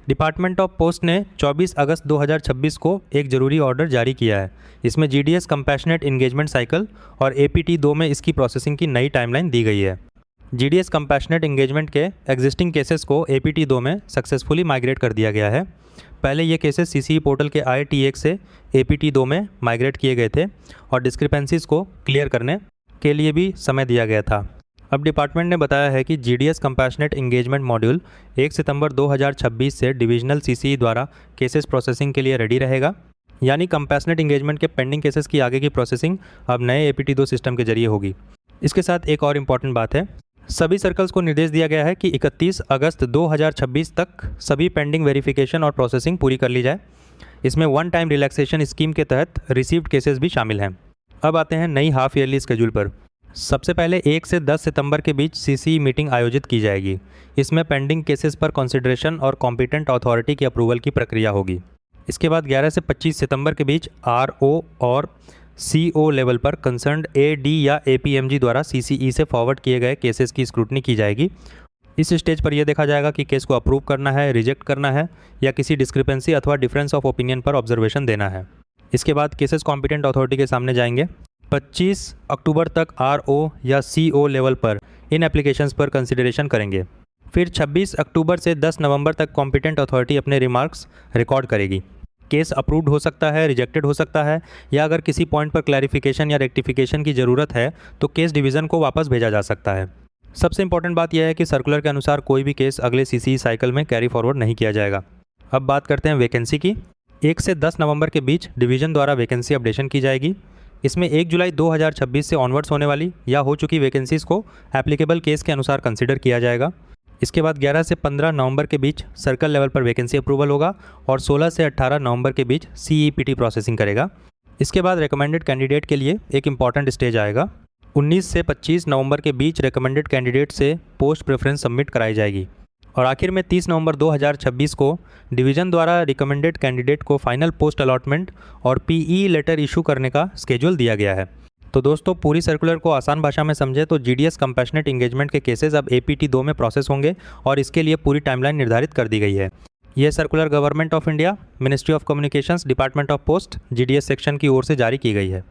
Department of post ने 24 अगस्त 2026 को एक ज़रूरी ऑर्डर जारी किया है। इसमें जीडीएस कंपैशनेट इंगेजमेंट साइकिल और एपीटी 2 में इसकी प्रोसेसिंग की नई टाइमलाइन दी गई है। जीडीएस कंपैशनेट इंगेजमेंट के एग्जिस्टिंग केसेस को एपीटी 2 में सक्सेसफुली माइग्रेट कर दिया गया है। पहले ये केसेस सीसीई पोर्टल के ITX से एपीटी 2 में माइग्रेट किए गए थे और डिस्क्रिपेंसीज को क्लियर करने के लिए भी समय दिया गया था। अब डिपार्टमेंट ने बताया है कि जीडीएस कंपैशनेट इंगेजमेंट मॉड्यूल 1 सितंबर 2026 से डिविजनल सीसीई द्वारा केसेस प्रोसेसिंग के लिए रेडी रहेगा। यानी कंपैशनेट इंगेजमेंट के पेंडिंग केसेस की आगे की प्रोसेसिंग अब नए एपीटी 2 सिस्टम के जरिए होगी। इसके साथ एक और इम्पॉर्टेंट बात है, सभी सर्कल्स को निर्देश दिया गया है कि 31 अगस्त 2026 तक सभी पेंडिंग वेरिफिकेशन और प्रोसेसिंग पूरी कर ली जाए। इसमें वन टाइम रिलैक्सेशन स्कीम के तहत रिसीव्ड केसेस भी शामिल हैं। अब आते हैं नई हाफ ईयरली स्केड्यूल पर। सबसे पहले 1 से 10 सितंबर के बीच सीसीई मीटिंग आयोजित की जाएगी। इसमें पेंडिंग केसेस पर कंसिडरेशन और कॉम्पिटेंट अथॉरिटी की अप्रूवल की प्रक्रिया होगी। इसके बाद 11 से 25 सितंबर के बीच RO और CO लेवल पर कंसर्न्ड AD या APMG द्वारा CCE से फॉरवर्ड किए गए केसेस की स्क्रूटनी की जाएगी। इस स्टेज पर यह देखा जाएगा कि केस को अप्रूव करना है, रिजेक्ट करना है या किसी डिस्क्रिपेंसी अथवा डिफरेंस ऑफ ओपिनियन पर ऑब्जर्वेशन देना है। इसके बाद केसेस कॉम्पिटेंट अथॉरिटी के सामने जाएंगे। 25 अक्टूबर तक RO या CO लेवल पर इन एप्लीकेशंस पर कंसिडरेशन करेंगे। फिर 26 अक्टूबर से 10 नवंबर तक कॉम्पिटेंट अथॉरिटी अपने रिमार्क्स रिकॉर्ड करेगी। केस अप्रूव्ड हो सकता है, रिजेक्टेड हो सकता है या अगर किसी पॉइंट पर क्लैरिफिकेशन या रेक्टिफिकेशन की ज़रूरत है तो केस डिवीज़न को वापस भेजा जा सकता है। सबसे इंपॉर्टेंट बात यह है कि सर्कुलर के अनुसार कोई भी केस अगले सीसीई साइकिल में कैरी फॉरवर्ड नहीं किया जाएगा। अब बात करते हैं वैकेंसी की। 1 से 10 नवंबर के बीच डिवीज़न द्वारा वैकेंसी अपडेशन की जाएगी। इसमें 1 जुलाई 2026 से ऑनवर्ड्स होने वाली या हो चुकी वैकेंसीज़ को एप्लीकेबल केस के अनुसार कंसिडर किया जाएगा। इसके बाद 11 से 15 नवंबर के बीच सर्कल लेवल पर वैकेंसी अप्रूवल होगा और 16 से 18 नवंबर के बीच CEPT प्रोसेसिंग करेगा। इसके बाद रिकमेंडेड कैंडिडेट के लिए एक इम्पॉर्टेंट स्टेज आएगा। 19 से 25 नवंबर के बीच रिकमेंडेड कैंडिडेट से पोस्ट प्रेफरेंस सबमिट कराई जाएगी और आखिर में 30 नवंबर 2026 को डिवीज़न द्वारा रिकमेंडेड कैंडिडेट को फाइनल पोस्ट अलॉटमेंट और PE लेटर इशू करने का स्केड्यूल दिया गया है। तो दोस्तों, पूरी सर्कुलर को आसान भाषा में समझे तो जीडीएस कंपैशनेट इंगेजमेंट के केसेस अब एपीटी 2 में प्रोसेस होंगे और इसके लिए पूरी टाइमलाइन निर्धारित कर दी गई है। यह circular government of India, ministry of communications, department of post, GDS section की ओर से जारी की गई है।